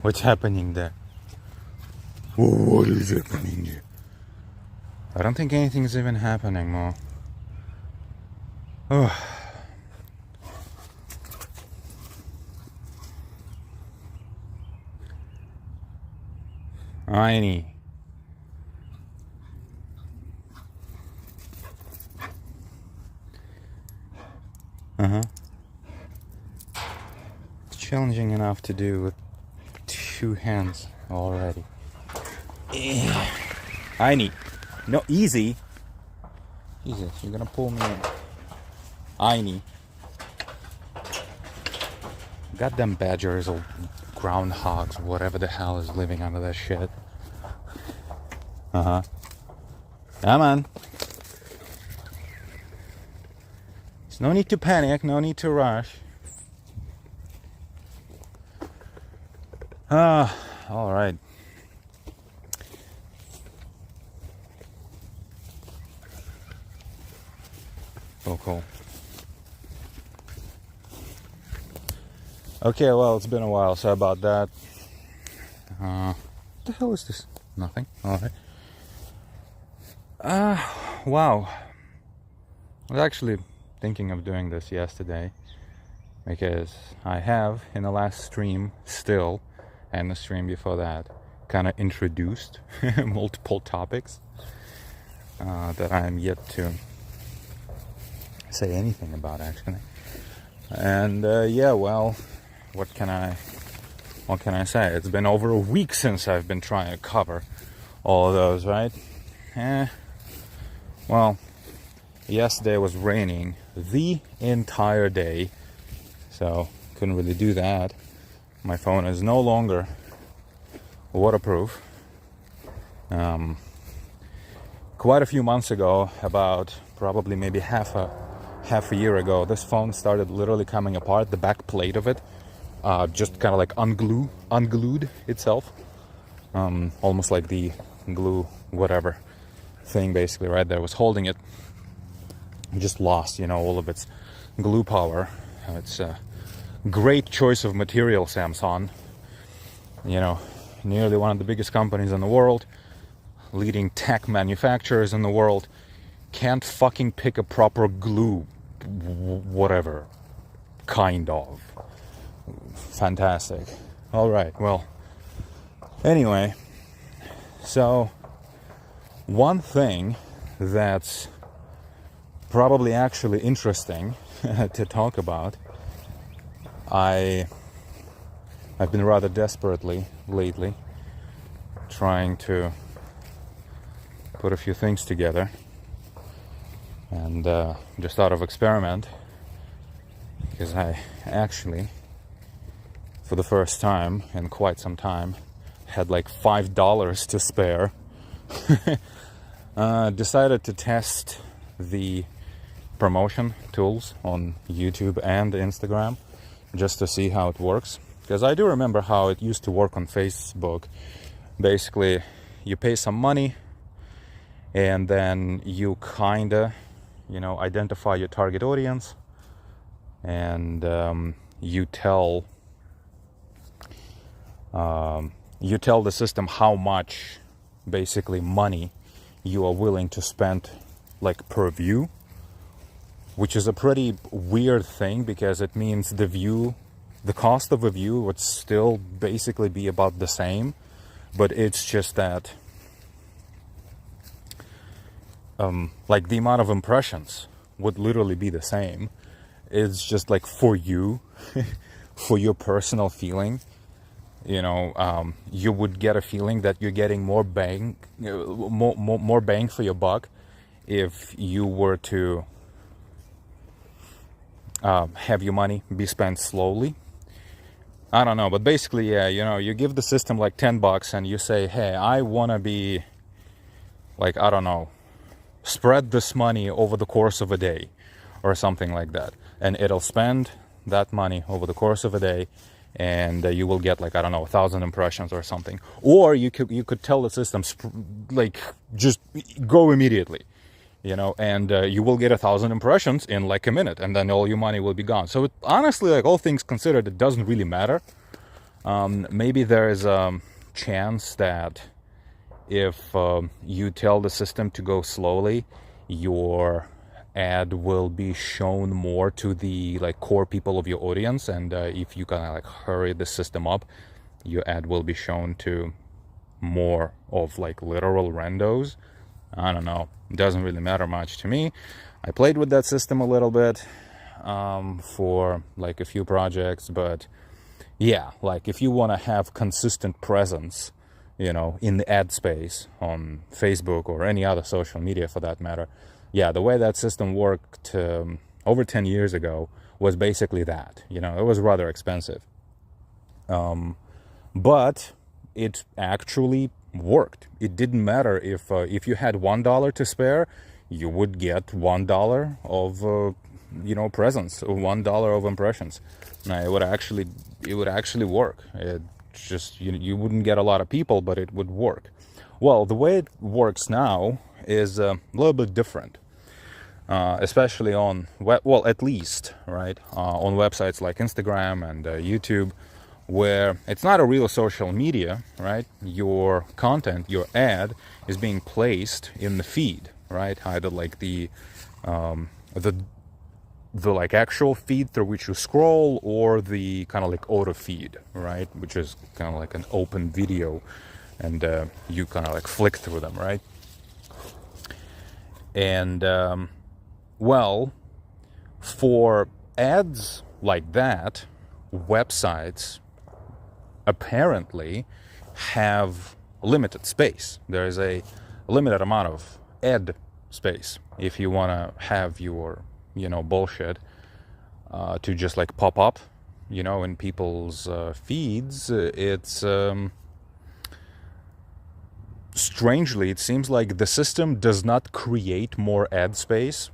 What's happening there? What is happening there? I don't think anything's even happening more. Oh. Tiny. It's challenging enough to do with 2 hands already. Tiny. No, easy. Jesus, you're gonna pull me in. Tiny. Goddamn badgers or groundhogs, whatever the hell is living under that shit. Come on. There's no need to panic, no need to rush. Alright. Oh, cool. Okay, well, it's been a while, so about that. What the hell is this? Nothing. Alright. Wow. I was actually thinking of doing this yesterday, because I have, in the last stream, still, and the stream before that, kind of introduced multiple topics that I am yet to say anything about, actually. And yeah, well, what can I say? It's been over a week since I've been trying to cover all of those, right? Well, yesterday was raining the entire day, so couldn't really do that. My phone is no longer waterproof. Quite a few months ago, about probably maybe half a year ago, this phone started literally coming apart. The back plate of it just kind of like unglued itself, almost like the glue whatever thing basically right there was holding it. Just lost, all of its glue power. It's a great choice of material, Samsung. Nearly one of the biggest companies in the world, leading tech manufacturers in the world, can't fucking pick a proper glue, whatever kind of. Fantastic. All right, well, anyway, so one thing that's probably actually interesting to talk about, I've been rather desperately lately trying to put a few things together, and just out of experiment, because I actually, for the first time in quite some time, had like $5 to spare. Decided to test the promotion tools on YouTube and Instagram just to see how it works, because I do remember how it used to work on Facebook. Basically, you pay some money and then you kinda identify your target audience, and you tell the system how much basically money you are willing to spend, like, per view, which is a pretty weird thing, because it means the cost of a view would still basically be about the same, but it's just that like the amount of impressions would literally be the same. It's just like for you for your personal feeling, you would get a feeling that you're getting more bang for your buck if you were to have your money be spent slowly. I don't know, but basically, yeah, you give the system like $10 and you say, hey, I want to be, like, I don't know, spread this money over the course of a day or something like that, and it'll spend that money over the course of a day, and you will get, like, I don't know, 1,000 impressions or something. Or you could tell the system, like, just go immediately, and you will get 1,000 impressions in like a minute, and then all your money will be gone. So honestly, like, all things considered, it doesn't really matter. Maybe there is a chance that if you tell the system to go slowly, your ad will be shown more to the like core people of your audience, and if you kind of like hurry the system up, your ad will be shown to more of like literal randos. I don't know, it doesn't really matter much to me. I played with that system a little bit for like a few projects, but yeah, like if you want to have consistent presence, you know, in the ad space on Facebook or any other social media for that matter, yeah, the way that system worked over 10 years ago was basically that. You know, it was rather expensive. But it actually worked. It didn't matter if you had $1 to spare, you would get $1 of you know, presence, $1 of impressions. Now, it would actually work. It just you wouldn't get a lot of people, but it would work. Well, the way it works now is a little bit different, especially on well, at least right on websites like Instagram and YouTube, where it's not a real social media, right? Your content, your ad, is being placed in the feed, right? Either like the like actual feed through which you scroll, or the kind of like auto feed, right? Which is kind of like an open video, and you kind of like flick through them, right? And well, for ads like that, websites apparently have limited space. There is a limited amount of ad space if you want to have your, you know, bullshit to just like pop up, you know, in people's feeds. It's strangely, it seems like the system does not create more ad space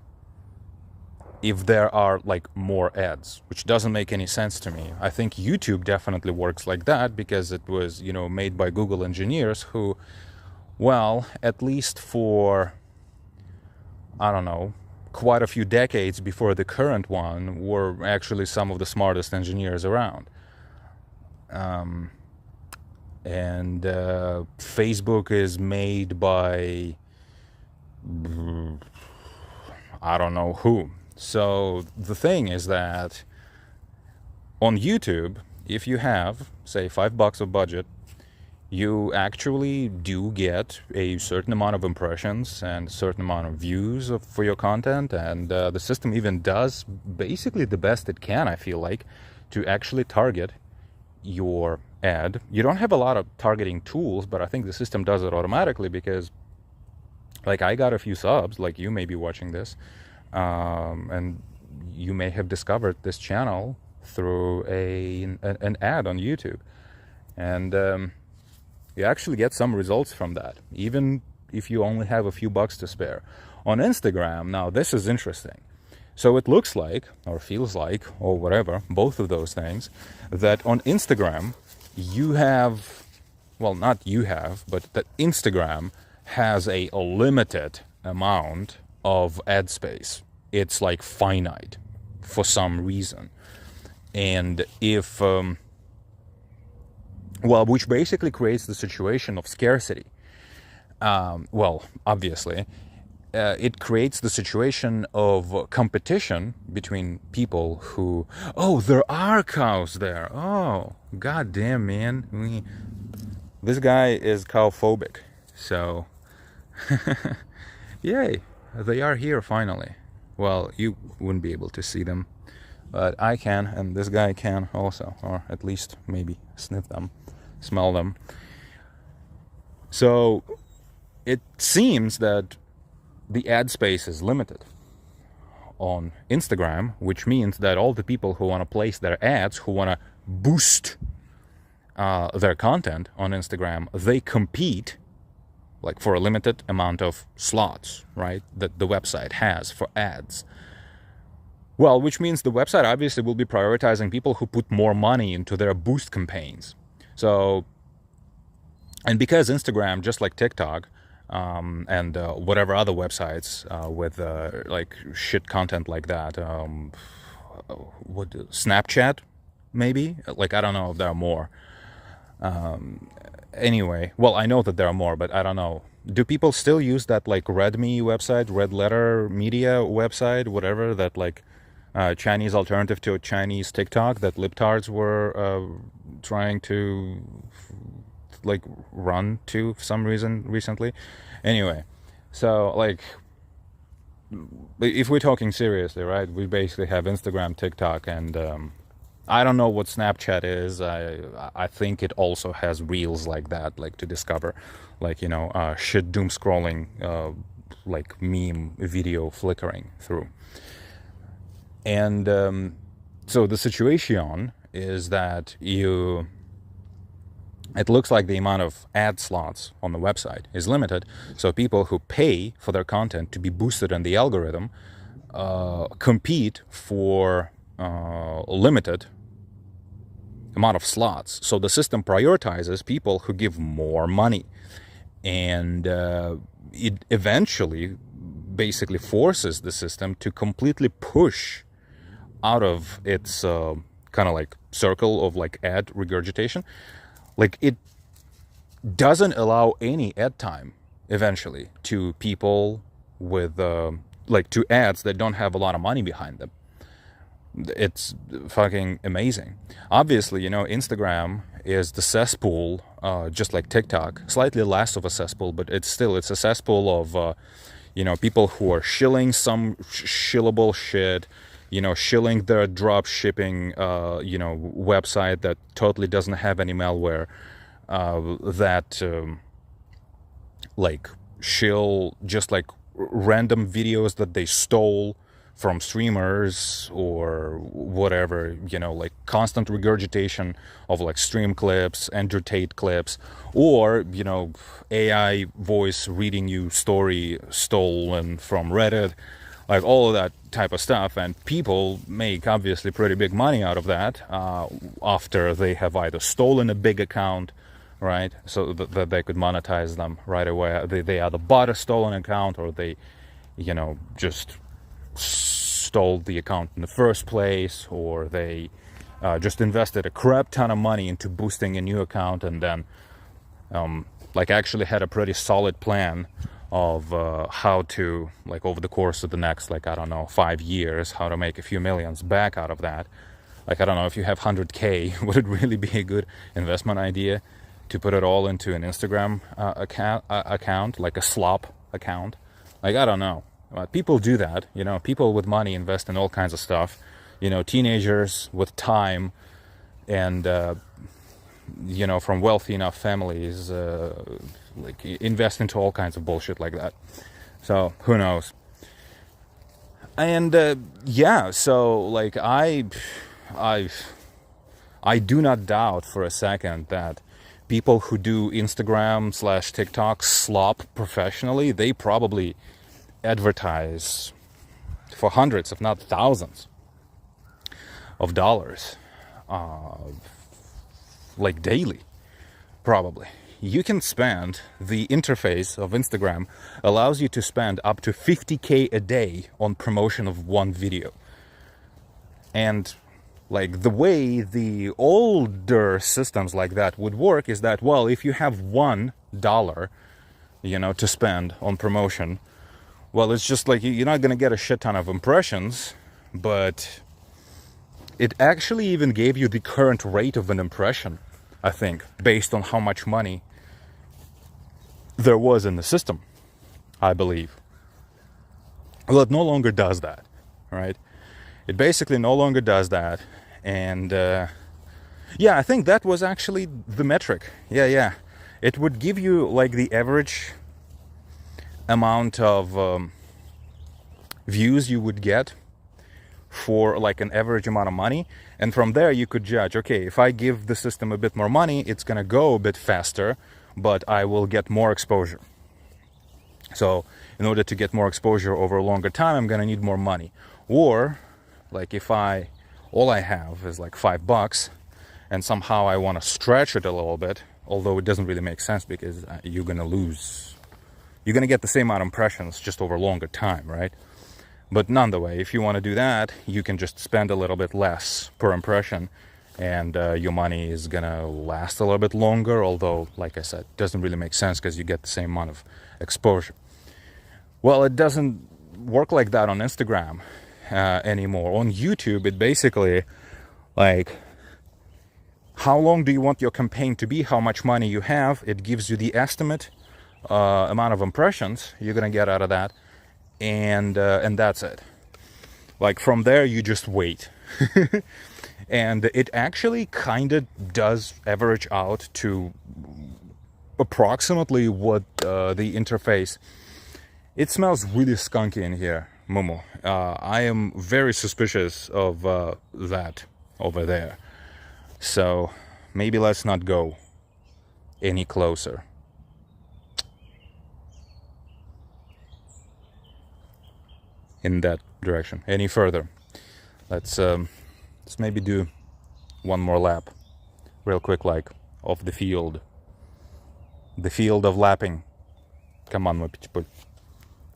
if there are like more ads, which doesn't make any sense to me. I think YouTube definitely works like that because it was, you know, made by Google engineers who, well, at least for, I don't know, quite a few decades before the current one, were actually some of the smartest engineers around. And Facebook is made by I don't know who. So the thing is that on YouTube, if you have, say, $5 of budget, you actually do get a certain amount of impressions and a certain amount of views for your content, and the system even does basically the best it can, I feel like, to actually target your ad. You don't have a lot of targeting tools, but I think the system does it automatically because, like, I got a few subs, like you may be watching this, and you may have discovered this channel through an ad on YouTube, and you actually get some results from that, even if you only have a few bucks to spare. On Instagram, now this is interesting. So it looks like, or feels like, or whatever, both of those things, that on Instagram you have, well, not you have, but that Instagram has a limited amount of ad space. It's like finite for some reason. And if, well, which basically creates the situation of scarcity. Well, obviously, it creates the situation of competition between people who, oh, there are cows there. Oh, goddamn, man. This guy is cow-phobic. So, yay, they are here finally. Well, you wouldn't be able to see them, but I can, and this guy can also, or at least maybe sniff them, smell them. So it seems that the ad space is limited on Instagram, which means that all the people who want to place their ads, who want to boost their content on Instagram, they compete like for a limited amount of slots, right, that the website has for ads. Well, which means the website obviously will be prioritizing people who put more money into their boost campaigns. So, and because Instagram, just like TikTok, and whatever other websites with like shit content like that, what Snapchat maybe, like I don't know if there are more, Anyway, well, I know that there are more, but I don't know. Do people still use that like Redmi website, Red Letter Media website, whatever, that like Chinese alternative to a Chinese TikTok that libtards were trying to like run to for some reason recently? Anyway, so like if we're talking seriously, right, we basically have Instagram, TikTok, and I don't know what Snapchat is. I think it also has reels like that, like to discover, like, you know, shit doom scrolling, like meme video flickering through. And so the situation is that it looks like the amount of ad slots on the website is limited. So people who pay for their content to be boosted in the algorithm compete for limited amount of slots. So the system prioritizes people who give more money, and it eventually basically forces the system to completely push out of its kind of like circle of like ad regurgitation. Like it doesn't allow any ad time eventually to people with like to ads that don't have a lot of money behind them. It's fucking amazing. Obviously, you know, Instagram is the cesspool, just like TikTok, slightly less of a cesspool, but it's a cesspool of, you know, people who are shilling some shillable shit, you know, shilling their drop shipping, you know, website that totally doesn't have any malware, that, like, shill just like random videos that they stole from streamers or whatever, you know, like constant regurgitation of like stream clips, Andrew Tate clips, or, you know, AI voice reading you story stolen from Reddit, like all of that type of stuff. And people make obviously pretty big money out of that after they have either stolen a big account, right, so that they could monetize them right away. They either bought a stolen account, or they, you know, just stole the account in the first place, or they just invested a crap ton of money into boosting a new account, and then like actually had a pretty solid plan of how to, like, over the course of the next, like, I don't know, 5 years, how to make a few millions back out of that. Like, I don't know, if you have 100K, would it really be a good investment idea to put it all into an Instagram account, like a slop account? Like, I don't know. People do that, you know. People with money invest in all kinds of stuff. You know, teenagers with time and, you know, from wealthy enough families, like, invest into all kinds of bullshit like that. So, who knows? And, yeah, so, like, I do not doubt for a second that people who do Instagram/TikTok slop professionally, they probably advertise for hundreds, if not thousands, of dollars, like daily, probably. You can spend, the interface of Instagram allows you to spend up to 50K a day on promotion of one video. And like the way the older systems like that would work is that, well, if you have $1, you know, to spend on promotion, well, it's just like you're not going to get a shit ton of impressions, but it actually even gave you the current rate of an impression, I think, based on how much money there was in the system, I believe. Well, it no longer does that, right? It basically no longer does that. And yeah, I think that was actually the metric. Yeah. It would give you like the average amount of views you would get for like an average amount of money, and from there you could judge, okay, if I give the system a bit more money, it's gonna go a bit faster, but I will get more exposure. So in order to get more exposure over a longer time, I'm gonna need more money. Or like if all I have is like $5 and somehow I want to stretch it a little bit, although it doesn't really make sense because you're gonna get the same amount of impressions just over a longer time, right? But none the way, if you want to do that, you can just spend a little bit less per impression and your money is gonna last a little bit longer, although, like I said, it doesn't really make sense because you get the same amount of exposure. Well, it doesn't work like that on Instagram anymore. On YouTube, it basically, like, how long do you want your campaign to be, how much money you have, it gives you the estimate amount of impressions you're gonna get out of that, and that's it. Like, from there, you just wait. And it actually kind of does average out to approximately what the interface. It smells really skunky in here, Momo. I am very suspicious of that over there. So maybe let's not go any closer. In that direction, any further. Let's maybe do one more lap, real quick, like of the field of lapping. Come on, my pitch.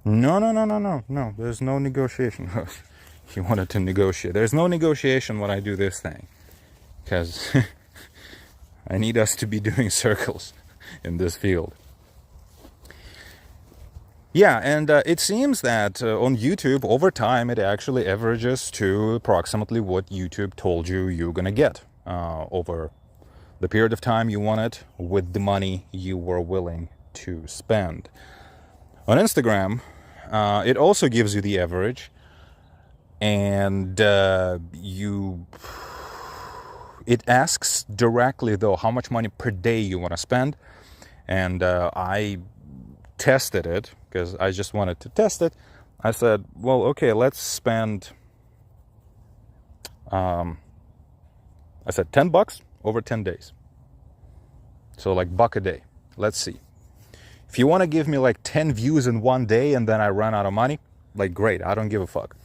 No. There's no negotiation. You wanted to negotiate. There's no negotiation when I do this thing, because I need us to be doing circles in this field. Yeah, and it seems that on YouTube, over time, it actually averages to approximately what YouTube told you you're gonna get over the period of time you want it, with the money you were willing to spend. On Instagram, it also gives you the average, and it asks directly, though, how much money per day you want to spend, and I tested it because I just wanted to test it. I said, well, okay, let's spend I said $10 over 10 days, so like $1 a day. Let's see. If you want to give me like 10 views in one day and then I run out of money, like, great, I don't give a fuck.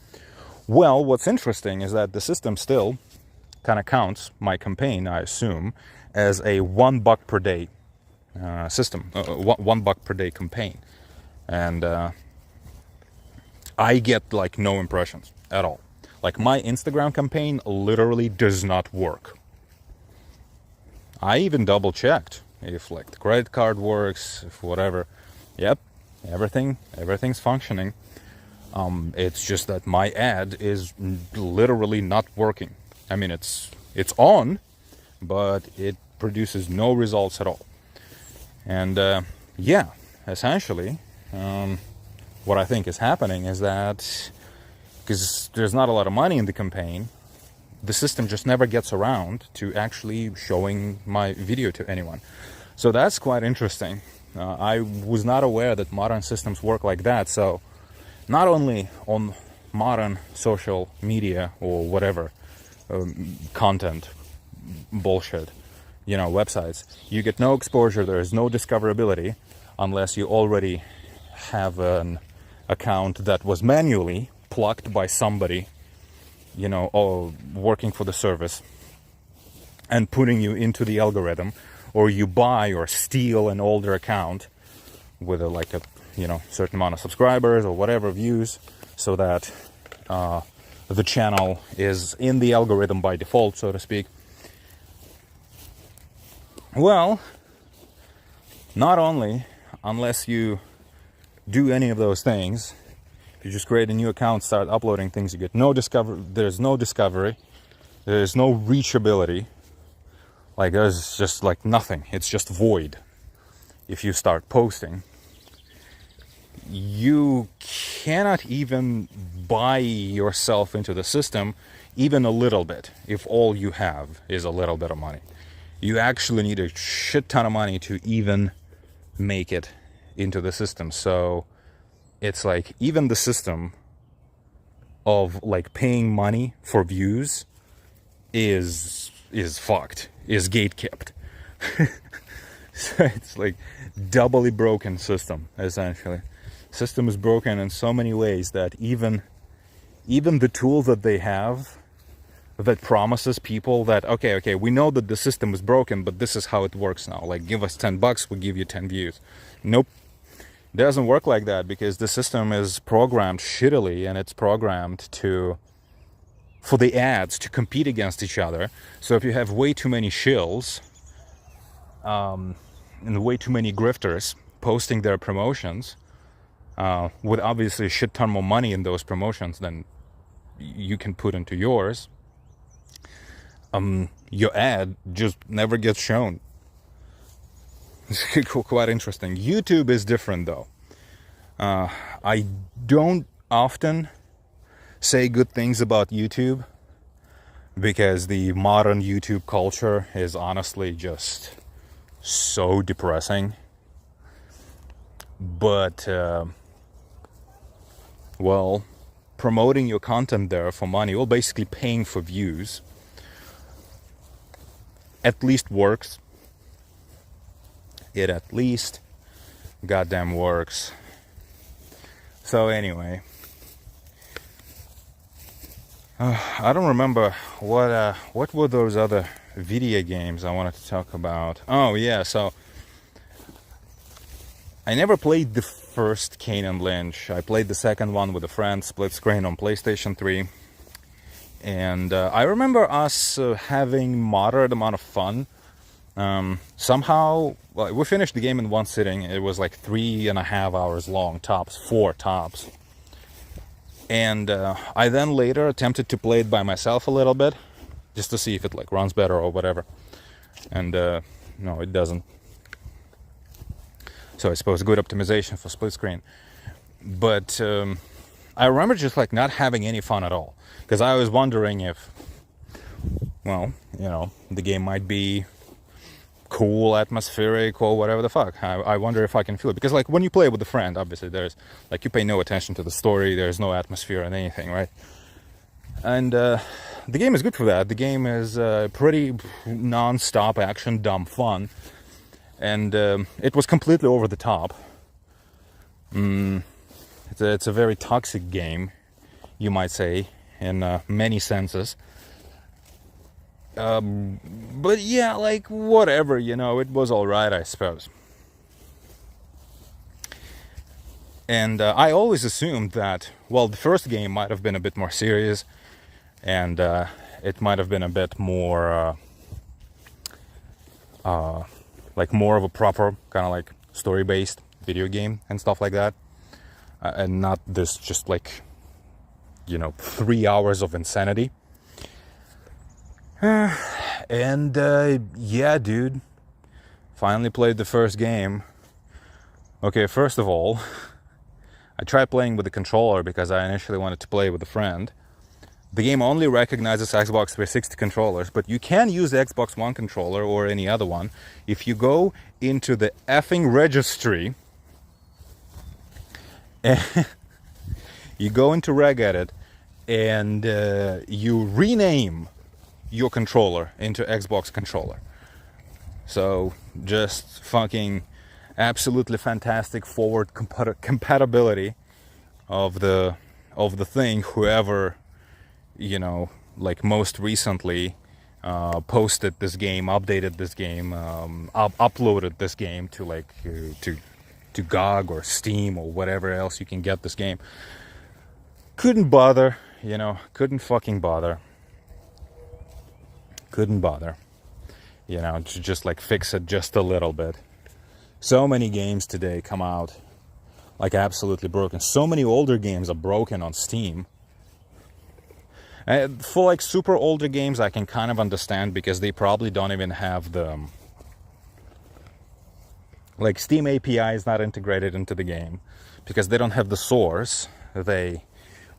Well, what's interesting is that the system still kind of counts my campaign, I assume, as a $1 per day system, $1 per day campaign. And I get like no impressions at all. Like, my Instagram campaign literally does not work. I even double checked if like the credit card works, if whatever. Yep, everything's functioning. It's just that my ad is literally not working. I mean, it's on, but it produces no results at all. And yeah, essentially, what I think is happening is that because there's not a lot of money in the campaign, the system just never gets around to actually showing my video to anyone. So that's quite interesting. I was not aware that modern systems work like that. So not only on modern social media or whatever content bullshit, websites, you get no exposure, there is no discoverability unless you already have an account that was manually plucked by somebody, working for the service and putting you into the algorithm, or you buy or steal an older account with a certain amount of subscribers or whatever views, so that the channel is in the algorithm by default, so to speak. Well, not only, unless you do any of those things, you just create a new account, start uploading things, you get there's no discovery, there's no reachability, like there's just like nothing, it's just void. If you start posting, you cannot even buy yourself into the system even a little bit if all you have is a little bit of money. You actually need a shit ton of money to even make it into the system. So it's like even the system of like paying money for views is fucked, is gatekept. So it's like doubly broken system, essentially. System is broken in so many ways that even the tool that they have that promises people that okay, we know that the system is broken, but this is how it works now. Like, give us $10, we'll give you 10 views. Nope. It doesn't work like that, because the system is programmed shittily, and it's programmed to for the ads to compete against each other. So if you have way too many shills and way too many grifters posting their promotions with obviously a shit ton more money in those promotions than you can put into yours, your ad just never gets shown. It's quite interesting. YouTube is different though. I don't often say good things about YouTube because the modern YouTube culture is honestly just so depressing. But well, promoting your content there for money, well, basically paying for views, at least works. It at least goddamn works. So anyway, I don't remember what were those other video games I wanted to talk about. Oh yeah, so I never played the first Kane Lynch. I played the second one with a friend, split screen on PlayStation 3. And I remember us having moderate amount of fun. Somehow, well, we finished the game in one sitting. It was like 3.5 hours long, tops, 4 tops. And I then later attempted to play it by myself a little bit, just to see if it like runs better or whatever. And no, it doesn't. So I suppose good optimization for split screen. But I remember just like not having any fun at all, because I was wondering if, well, you know, the game might be cool, atmospheric, or whatever the fuck. I wonder if I can feel it, because like when you play with a friend, obviously there's like, you pay no attention to the story, there's no atmosphere and anything, right? And the game is good for that. The game is pretty non-stop action, dumb fun. And it was completely over the top. It's a very toxic game, you might say, in many senses. But yeah, like whatever, you know, it was alright, I suppose. And I always assumed that, well, the first game might have been a bit more serious, and it might have been a bit more like more of a proper kind of like story-based video game and stuff like that, and not this just like, you know, 3 hours of insanity. And yeah, dude, finally played the first game. Okay, first of all, I tried playing with the controller because I initially wanted to play with a friend. The game only recognizes Xbox 360 controllers, but you can use the Xbox One controller or any other one if you go into the effing registry. You go into regedit and you rename your controller into Xbox controller. So just fucking absolutely fantastic forward compatibility of the thing. Whoever, you know, like most recently posted this game, updated this game, uploaded this game to like to GOG or Steam or whatever else you can get this game. Couldn't bother, you know, couldn't fucking bother. Couldn't bother, you know, to just like fix it just a little bit. So many games today come out like absolutely broken. So many older games are broken on Steam. For like super older games, I can kind of understand, because they probably don't even have the like Steam API is not integrated into the game because they don't have the source. They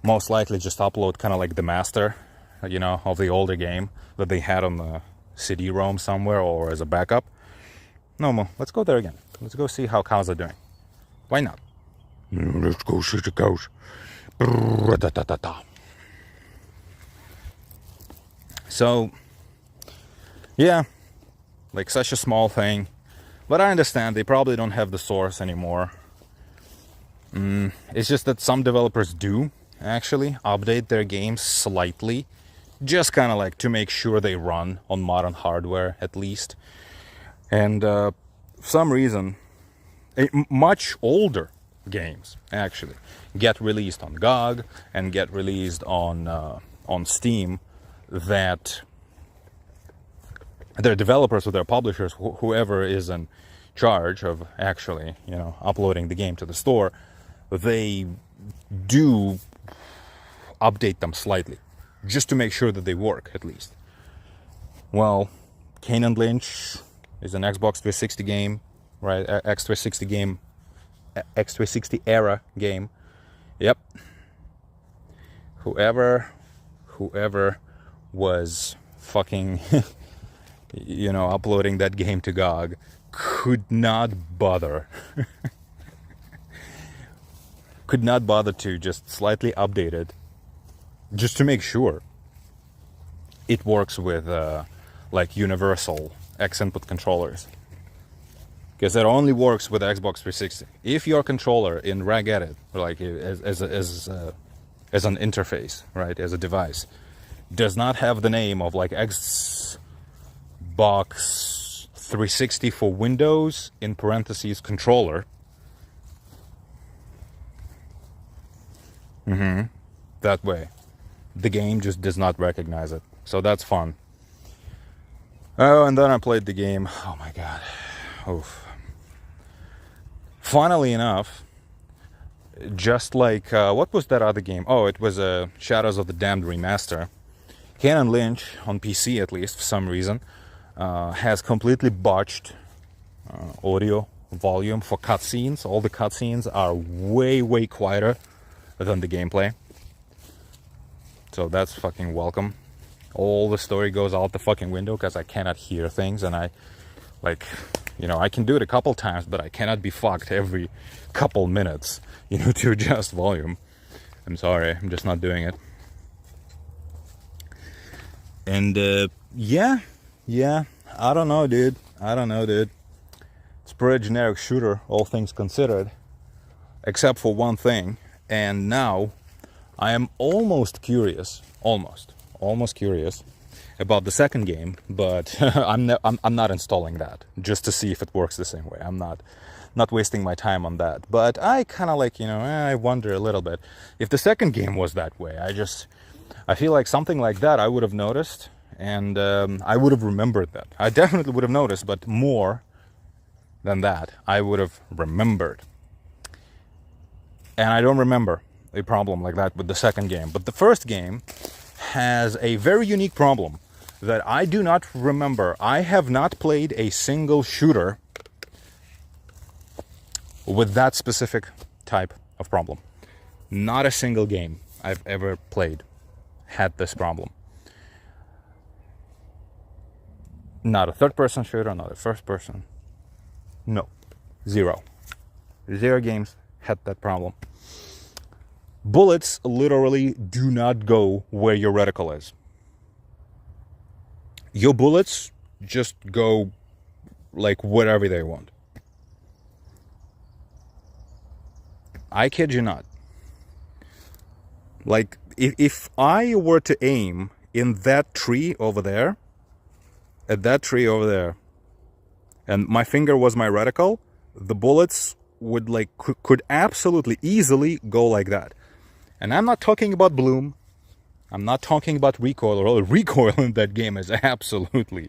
most likely just upload kind of like the master, you know, of the older game that they had on the CD-ROM somewhere or as a backup. No more. Let's go there again. Let's go see how cows are doing. Why not? Let's go see the cows. So, yeah, like such a small thing. But I understand they probably don't have the source anymore. It's just that some developers do actually update their games slightly, just kind of like to make sure they run on modern hardware at least. And for some reason, much older games actually get released on GOG and get released on on Steam that their developers or their publishers, whoever is in charge of actually, uploading the game to the store, they do update them slightly, just to make sure that they work, at least. Well, Kane Lynch is an Xbox 360 game, right? X360 game, X360 era game. Yep. Whoever was fucking, uploading that game to GOG could not bother. Could not bother to just slightly update it, just to make sure it works with universal X input controllers. Because it only works with Xbox 360. If your controller in regedit, like as an interface, right, as a device, does not have the name of like Xbox 360 for Windows in parentheses controller, that way, the game just does not recognize it. So that's fun. Oh, and then I played the game. Oh my god. Oof. Funnily enough, just like, what was that other game? Oh, it was Shadows of the Damned Remaster. Kane Lynch, on PC at least, for some reason, has completely botched audio volume for cutscenes. All the cutscenes are way, way quieter than the gameplay. So that's fucking welcome. All the story goes out the fucking window because I cannot hear things, and I can do it a couple times, but I cannot be fucked every couple minutes, to adjust volume. I'm sorry, I'm just not doing it. And, yeah, I don't know, dude. It's a pretty generic shooter, all things considered, except for one thing. And now I am almost curious about the second game, but I'm not installing that just to see if it works the same way. I'm not wasting my time on that. But I kind of I wonder a little bit if the second game was that way. I feel like something like that I would have noticed, and I would have remembered that. I definitely would have noticed, but more than that, I would have remembered. And I don't remember a problem like that with the second game. But the first game has a very unique problem that I do not remember. I have not played a single shooter with that specific type of problem. Not a single game I've ever played had this problem. Not a third-person shooter, not a first-person. No. Zero games had that problem. Bullets literally do not go where your reticle is. Your bullets just go like wherever they want. I kid you not. Like, if I were to aim in that tree over there, at that tree over there, and my finger was my reticle, the bullets would could absolutely easily go like that. And I'm not talking about bloom. I'm not talking about recoil. Or recoil in that game is absolutely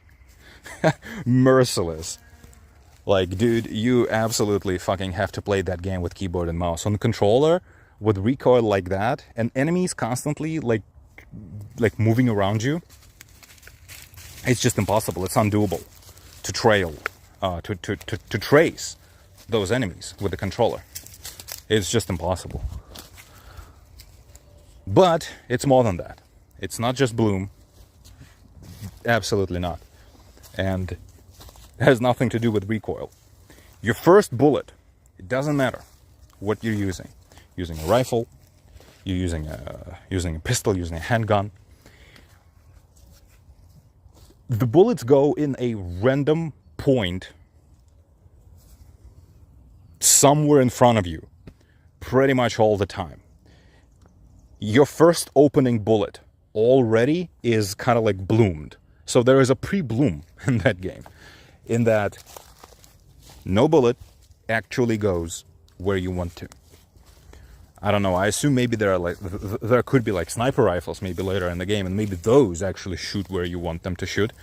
merciless. Like, dude, you absolutely fucking have to play that game with keyboard and mouse. On the controller, with recoil like that, and enemies constantly like moving around you, it's just impossible. It's undoable to to trace those enemies with the controller. It's just impossible. But it's more than that. It's not just bloom. Absolutely not. And it has nothing to do with recoil. Your first bullet, it doesn't matter what you're using. Using a rifle, you're using a pistol, using a handgun. The bullets go in a random point somewhere in front of you, pretty much all the time. Your first opening bullet already is kind of like bloomed. So there is a pre-bloom in that game, in that no bullet actually goes where you want to. I don't know, I assume maybe there are like, there could be like sniper rifles maybe later in the game, and maybe those actually shoot where you want them to shoot.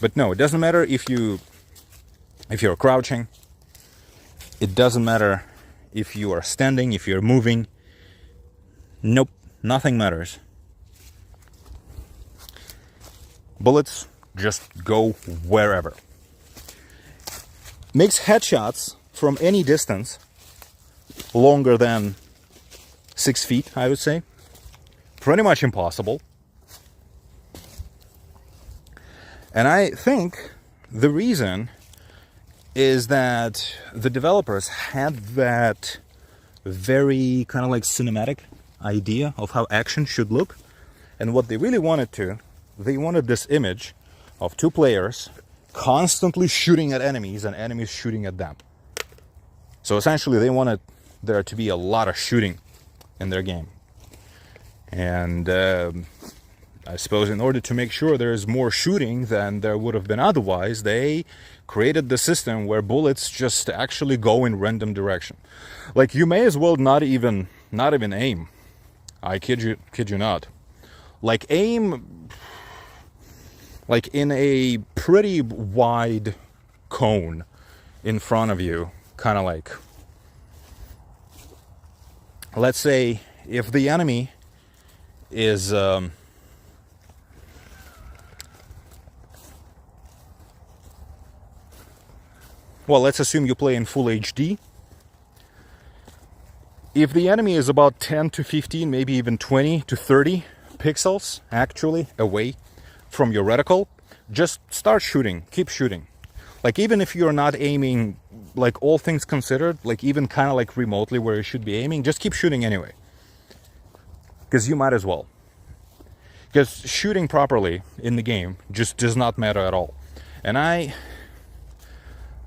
But no, it doesn't matter if you're crouching. It doesn't matter if you are standing, if you're moving. Nope, nothing matters. Bullets just go wherever. Makes headshots from any distance longer than 6 feet, I would say. Pretty much impossible. And I think the reason is that the developers had that very kind of like cinematic idea of how action should look. And what they really wanted they wanted this image of two players constantly shooting at enemies and enemies shooting at them. So essentially they wanted there to be a lot of shooting in their game. And I suppose in order to make sure there's more shooting than there would have been otherwise, they created the system where bullets just actually go in random direction. Like, you may as well not even aim. I kid you not. Like, aim like in a pretty wide cone in front of you, kind of like, let's say if the enemy is well, let's assume you play in full HD. If the enemy is about 10 to 15, maybe even 20 to 30 pixels actually away from your reticle, just start shooting, keep shooting. Like, even if you're not aiming, like, all things considered, like even kind of like remotely where you should be aiming, just keep shooting anyway. Because you might as well. Because shooting properly in the game just does not matter at all. And I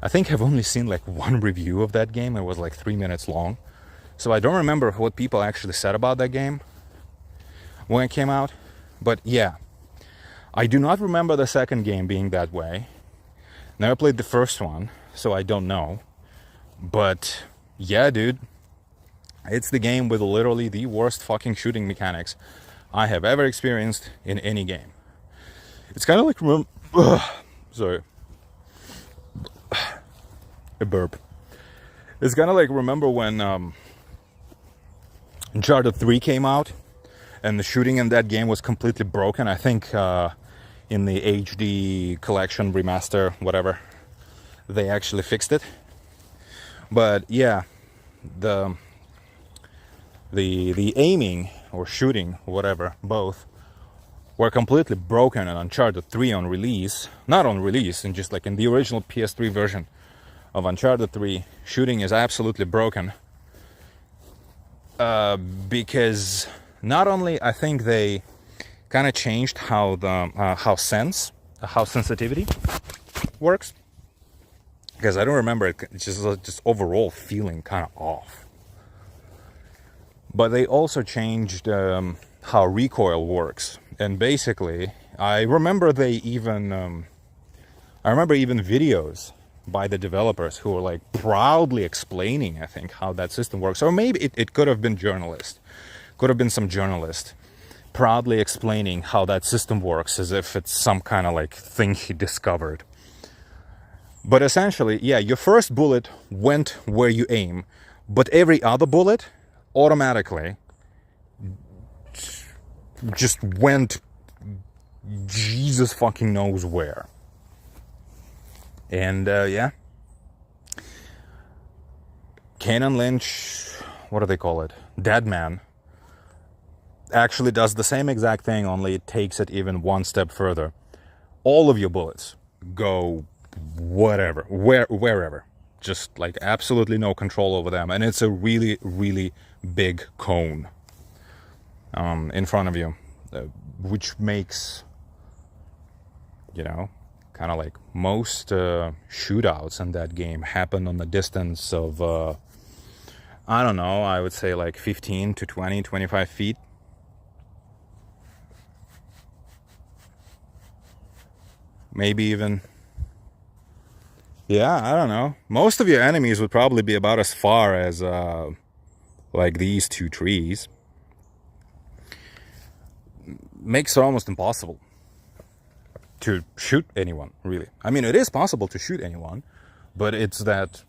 think I've only seen like one review of that game. It was like 3 minutes long. So I don't remember what people actually said about that game when it came out. But yeah, I do not remember the second game being that way. Never played the first one, so I don't know. But yeah, dude, it's the game with literally the worst fucking shooting mechanics I have ever experienced in any game. It's kind of like, sorry, a burp. It's kind of like, remember when Uncharted 3 came out and the shooting in that game was completely broken. I think in the HD collection, remaster, whatever, they actually fixed it. But yeah, the aiming or shooting, whatever, both were completely broken in Uncharted 3 on release. Not on release, and just like in the original PS3 version of Uncharted 3, shooting is absolutely broken. Because not only I think they kind of changed how the how sensitivity works, because I don't remember it, it's just overall feeling kind of off. But they also changed how recoil works, and basically I remember even videos by the developers who were like proudly explaining, I think, how that system works. Or maybe it could have been some journalist proudly explaining how that system works as if it's some kind of like thing he discovered. But essentially, yeah, your first bullet went where you aim, but every other bullet automatically just went Jesus fucking knows where. And yeah, Kane Lynch, what do they call it? Dead Men, actually does the same exact thing, only it takes it even one step further. All of your bullets go wherever. Just like absolutely no control over them. And it's a really, really big cone in front of you, which makes, you know, kind of like most shootouts in that game happen on the distance of, I don't know, I would say like 15 to 20, 25 feet. Maybe even, yeah, I don't know. Most of your enemies would probably be about as far as like these two trees, makes it almost impossible to shoot anyone, really. I mean, it is possible to shoot anyone, but it's that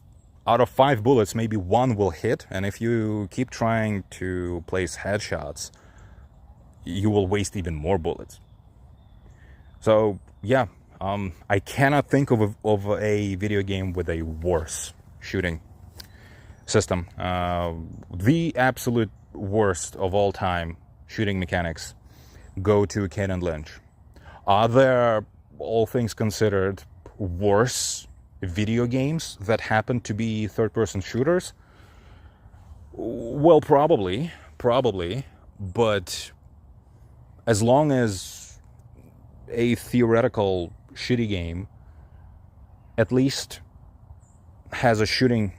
out of 5 bullets, maybe 1 will hit, and if you keep trying to place headshots, you will waste even more bullets. So, yeah, I cannot think of a video game with a worse shooting system. The absolute worst of all time shooting mechanics go to Kane Lynch. Are there, all things considered, worse video games that happen to be third-person shooters? Well, probably, but as long as a theoretical shitty game at least has a shooting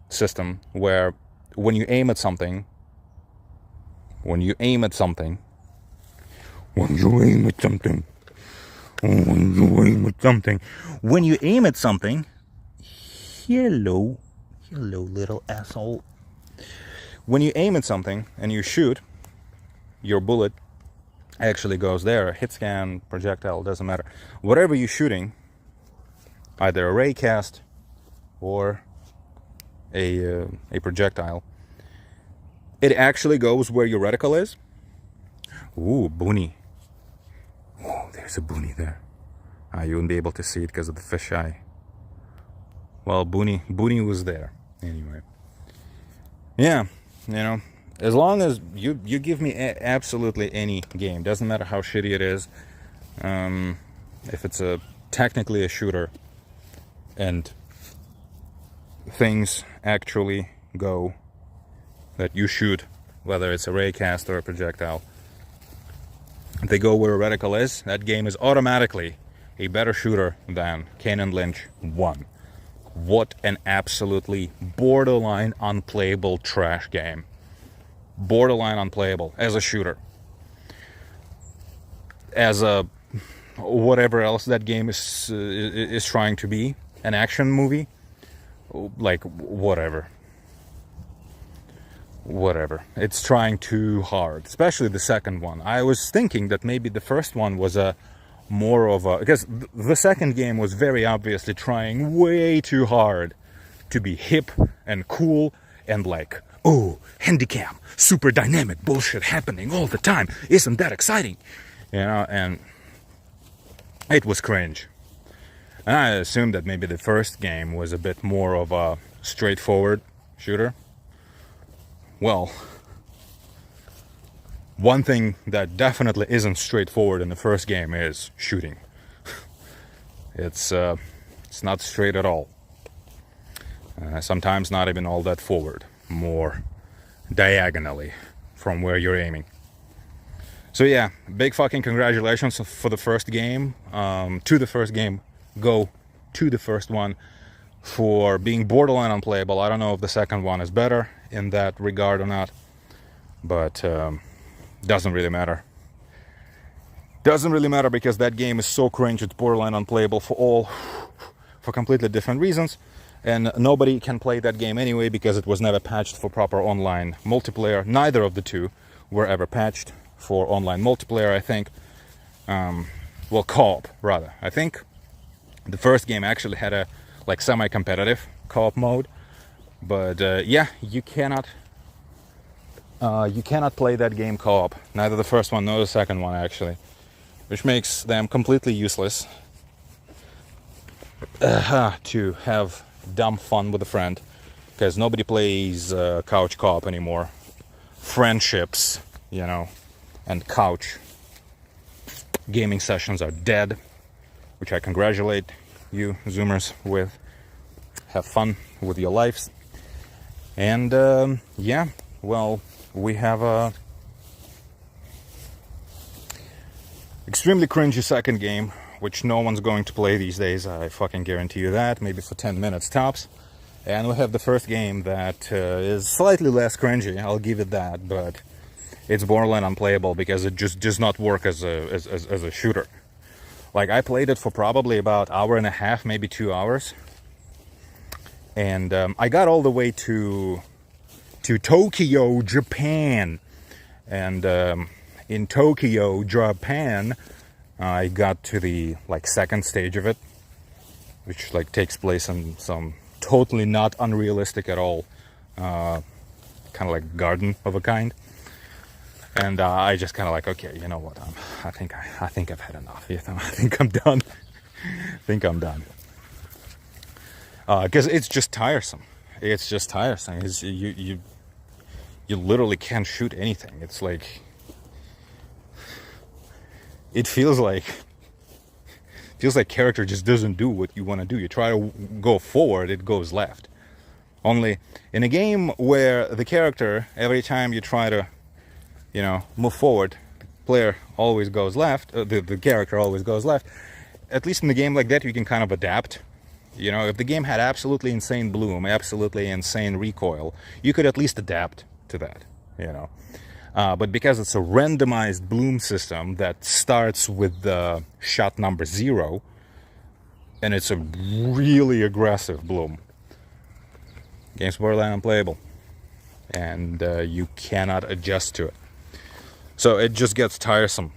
system where when you aim at something, hello, little asshole. When you aim at something and you shoot, your bullet actually goes there. Hit scan, projectile, doesn't matter. Whatever you're shooting, either a ray cast or a projectile, it actually goes where your reticle is. Ooh, boonie. Oh, there's a boonie there. You wouldn't be able to see it because of the fisheye. Well, boonie was there. Anyway. Yeah, you know, as long as you give me absolutely any game, doesn't matter how shitty it is, if it's technically a shooter and things actually go that you shoot, whether it's a ray cast or a projectile, if they go where a reticle is, that game is automatically a better shooter than Kane Lynch 1. What an absolutely borderline unplayable trash game. Borderline unplayable as a shooter. As a whatever else that game is trying to be, an action movie, like whatever. It's trying too hard, especially the second one. I was thinking that maybe the first one was because the second game was very obviously trying way too hard to be hip and cool and like, oh, handicam, super dynamic bullshit happening all the time. Isn't that exciting? You know, and it was cringe. And I assumed that maybe the first game was a bit more of a straightforward shooter. Well, one thing that definitely isn't straightforward in the first game is shooting. It's not straight at all. Sometimes not even all that forward, more diagonally from where you're aiming. So yeah, big fucking congratulations for the first game, to the first game, go to the first one for being borderline unplayable. I don't know if the second one is better in that regard or not, but doesn't really matter. Doesn't really matter because that game is so cringe, it's borderline unplayable for completely different reasons. And nobody can play that game anyway because it was never patched for proper online multiplayer. Neither of the two were ever patched for online multiplayer, I think. Well, co-op, rather. I think the first game actually had a like semi-competitive co-op mode. But yeah, you cannot play that game co-op. Neither the first one nor the second one, actually. Which makes them completely useless to have dumb fun with a friend. Because nobody plays couch co-op anymore. Friendships, you know, and couch gaming sessions are dead. Which I congratulate you, Zoomers, with. Have fun with your lives. And yeah, well, we have a extremely cringy second game, which no one's going to play these days. I fucking guarantee you that. Maybe for 10 minutes tops. And we have the first game that is slightly less cringy. I'll give it that, but it's borderline unplayable because it just does not work as a shooter. Like I played it for probably about hour and a half, maybe 2 hours. And I got all the way to to Tokyo, Japan. And in Tokyo, Japan, I got to the second stage of it, which takes place in some totally not unrealistic at all kind of garden of a kind. And I just kind of okay, you know what? I think I've had enough. You know, I think I'm done. Because it's just tiresome. It's just tiresome. You literally can't shoot anything. It's it feels like character just doesn't do what you want to do. You try to go forward, it goes left. Only in a game where the character, every time you try to move forward, the player always goes left, the character always goes left. At least in a game like that, you can kind of adapt. If the game had absolutely insane bloom, absolutely insane recoil, you could at least adapt to that, But because it's a randomized bloom system that starts with the shot number 0, and it's a really aggressive bloom, game's borderline unplayable. And you cannot adjust to it. So it just gets tiresome.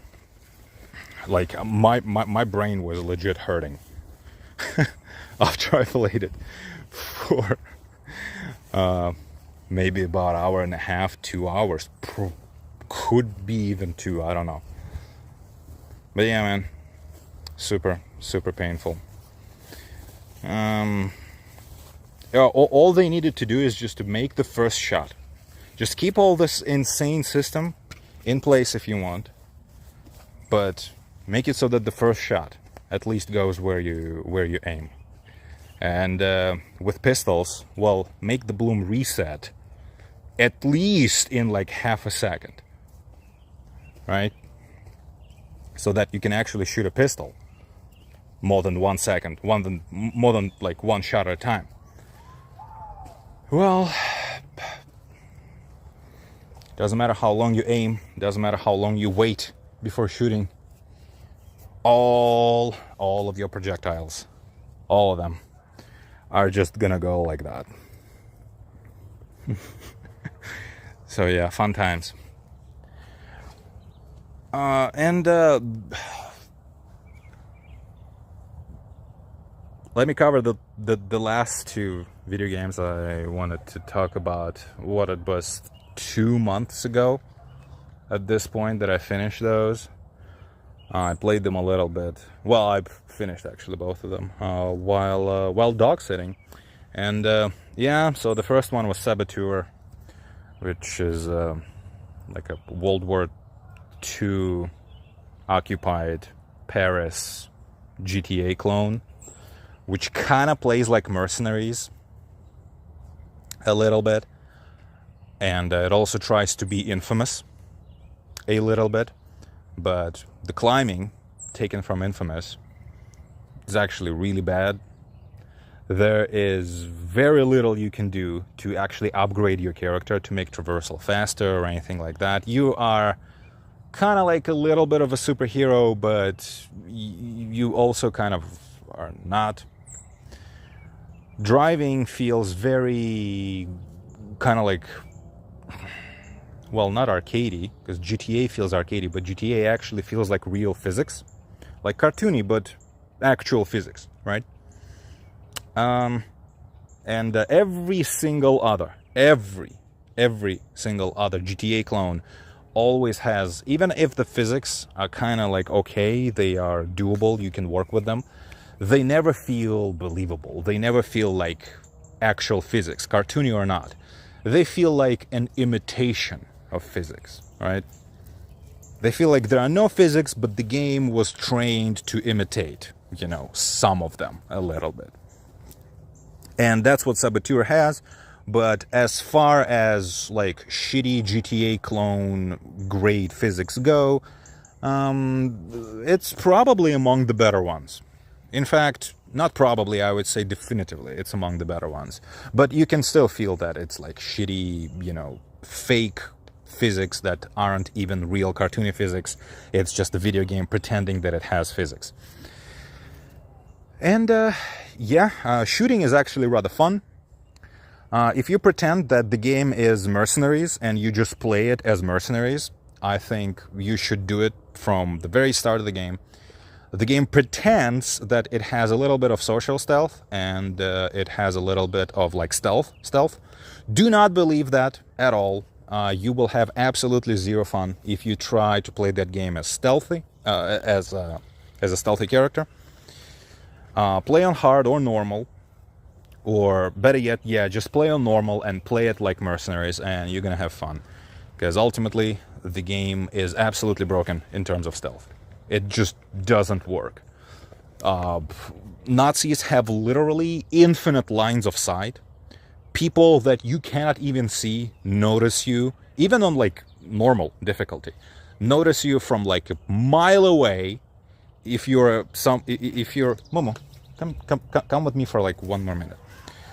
My brain was legit hurting after I played it for maybe about an hour and a half, 2 hours. Could be even 2, I don't know. But yeah, man, super painful. All they needed to do is just to make the first shot. Just keep all this insane system in place if you want, but make it so that the first shot at least goes where you aim. And with pistols, well, make the bloom reset at least in half a second, right? So that you can actually shoot a pistol more than 1 second, more than one shot at a time. Well, doesn't matter how long you aim, doesn't matter how long you wait before shooting. All of your projectiles, all of them, are just gonna go like that. So yeah, fun times. Let me cover the last 2 video games I wanted to talk about. What it was 2 months ago at this point that I finished those. I played them a little bit. Well, I finished actually both of them while dog sitting. And yeah, so the first one was Saboteur, which is a World War II occupied Paris GTA clone, which kind of plays like Mercenaries a little bit. And it also tries to be Infamous a little bit. But the climbing, taken from Infamous, is actually really bad. There is very little you can do to actually upgrade your character to make traversal faster or anything like that. You are kind of like a little bit of a superhero, but you also kind of are not. Driving feels very kind of like, well, not arcadey, because GTA feels arcadey, but GTA actually feels like real physics. Like cartoony, but actual physics, right? And every single other GTA clone always has, even if the physics are kind of like okay, they are doable, you can work with them, they never feel believable. They never feel like actual physics, cartoony or not. They feel like an imitation of physics, right? They feel like there are no physics, but the game was trained to imitate, some of them a little bit. And that's what Saboteur has. But as far as shitty GTA clone grade physics go, it's probably among the better ones. In fact, not probably, I would say definitively it's among the better ones. But you can still feel that it's shitty, fake physics that aren't even real cartoony physics. It's just a video game pretending that it has physics. And yeah, shooting is actually rather fun. If you pretend that the game is Mercenaries and you just play it as Mercenaries, I think you should do it from the very start of the game. The game pretends that it has a little bit of social stealth and it has a little bit of like stealth. Do not believe that at all. You will have absolutely zero fun if you try to play that game as stealthy, as a stealthy character. Play on hard or normal. Or better yet, yeah, just play on normal and play it like Mercenaries and you're gonna have fun. Because ultimately, the game is absolutely broken in terms of stealth. It just doesn't work. Nazis have literally infinite lines of sight. People that you cannot even see notice you, even on like normal difficulty. Notice you from like a mile away. If you're Momo, come with me for like one more minute.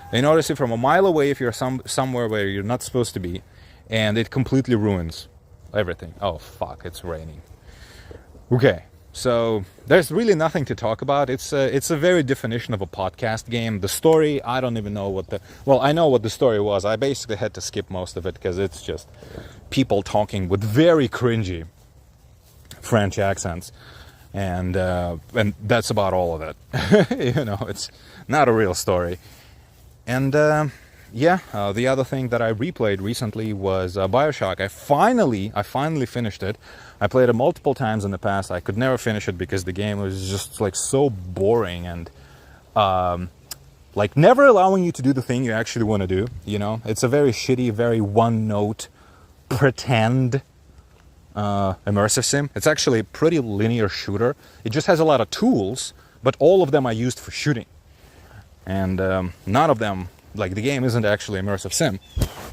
They notice you from a mile away if you're somewhere where you're not supposed to be, and it completely ruins everything. Oh fuck, it's raining. Okay, so there's really nothing to talk about. It's a very definition of a podcast game. The story, I don't even know what I know what the story was. I basically had to skip most of it because it's just people talking with very cringy French accents, and that's about all of it. It's not a real story. And the other thing that I replayed recently was Bioshock. I finally finished it. I played it multiple times in the past. I could never finish it because the game was just like so boring and like never allowing you to do the thing you actually want to do. It's a very shitty, very one-note pretend immersive sim. It's actually a pretty linear shooter. It just has a lot of tools, but all of them are used for shooting. And none of them, like the game isn't actually immersive sim.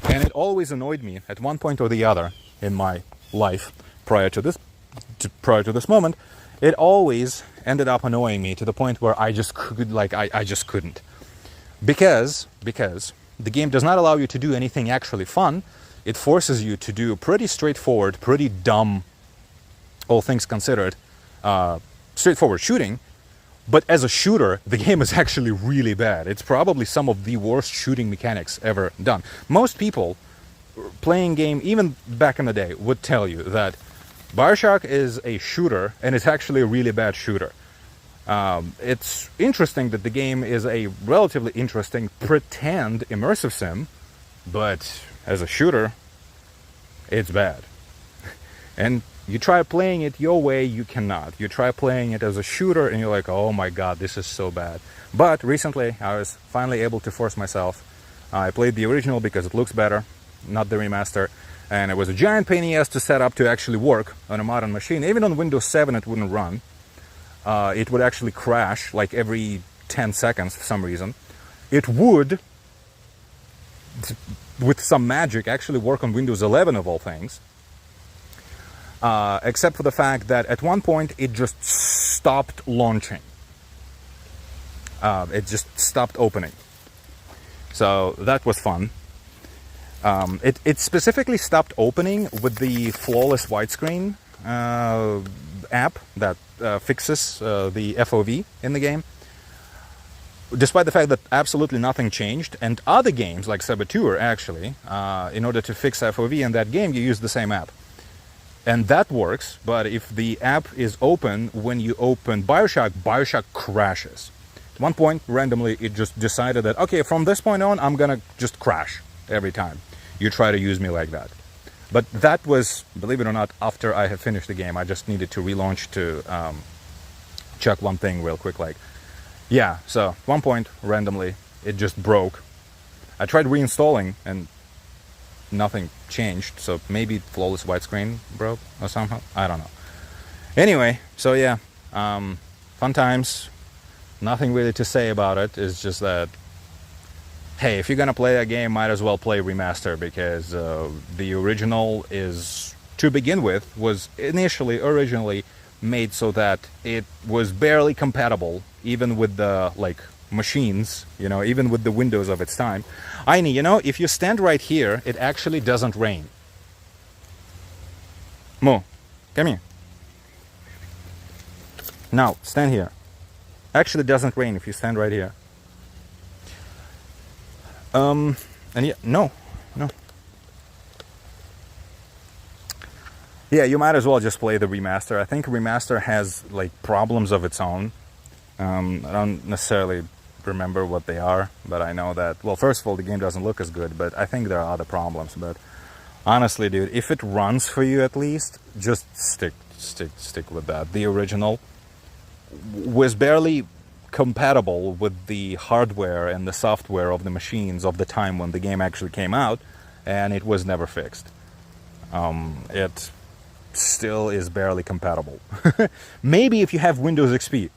And it always annoyed me at one point or the other in my life prior to this moment. It always ended up annoying me to the point where I just couldn't. Because the game does not allow you to do anything actually fun. It forces you to do pretty straightforward, pretty dumb, all things considered, straightforward shooting. But as a shooter, the game is actually really bad. It's probably some of the worst shooting mechanics ever done. Most people playing game, even back in the day, would tell you that Bioshock is a shooter, and it's actually a really bad shooter. It's interesting that the game is a relatively interesting pretend immersive sim, but as a shooter, it's bad. And you try playing it your way, you cannot. You try playing it as a shooter and you're like, oh my god, this is so bad. But recently, I was finally able to force myself. I played the original because it looks better, not the remaster. And it was a giant pain in the ass to set up to actually work on a modern machine. Even on Windows 7 it wouldn't run. It would actually crash like every 10 seconds for some reason. It would, with some magic, actually work on Windows 11 of all things. Except for the fact that at one point it just stopped launching. It just stopped opening. So that was fun. It specifically stopped opening with the flawless widescreen app that fixes the FOV in the game. Despite the fact that absolutely nothing changed, and other games like Saboteur actually, in order to fix FOV in that game, you use the same app. And that works, but if the app is open when you open Bioshock crashes. At one point, randomly, it just decided that, okay, from this point on, I'm gonna just crash every time you try to use me like that. But that was, believe it or not, after I had finished the game. I just needed to relaunch to check one thing real quick, so at one point, randomly, it just broke. I tried reinstalling, and nothing changed, so maybe flawless widescreen broke or somehow, I don't know. Anyway, so yeah, fun times. Nothing really to say about it. It's just that, hey, if you're gonna play a game, might as well play remaster, because the original is, to begin with, was originally made so that it was barely compatible even with the machines, even with the Windows of its time. Aini, if you stand right here, it actually doesn't rain. Mo, come here. Now, stand here. Actually doesn't rain if you stand right here. And yeah, no. Yeah, you might as well just play the remaster. I think remaster has like problems of its own. I don't necessarily remember what they are, but I know that, well, first of all, the game doesn't look as good, but I think there are other problems. But honestly, dude, if it runs for you at least, just stick with that. The original was barely compatible with the hardware and the software of the machines of the time when the game actually came out, and it was never fixed. It still is barely compatible. Maybe if you have Windows XP.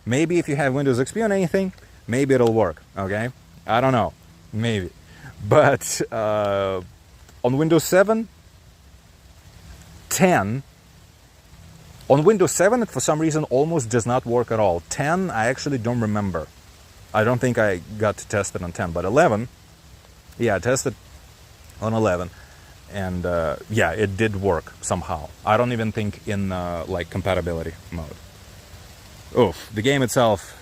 Maybe if you have Windows XP on anything, maybe it'll work, okay? I don't know. Maybe. But on Windows 7, 10, on Windows 7, it for some reason almost does not work at all. 10, I actually don't remember. I don't think I got to test it on 10, but 11, yeah, I tested on 11. And yeah, it did work somehow. I don't even think in like compatibility mode. Oof, the game itself,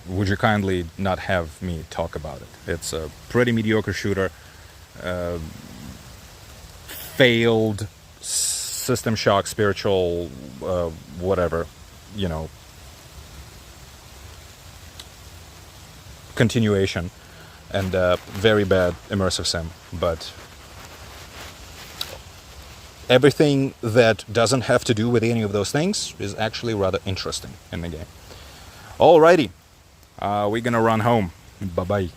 would you kindly not have me talk about it? It's a pretty mediocre shooter. Failed System Shock spiritual, whatever, you know, continuation, and very bad immersive sim, but everything that doesn't have to do with any of those things is actually rather interesting in the game. Alrighty, we're gonna run home. Bye-bye.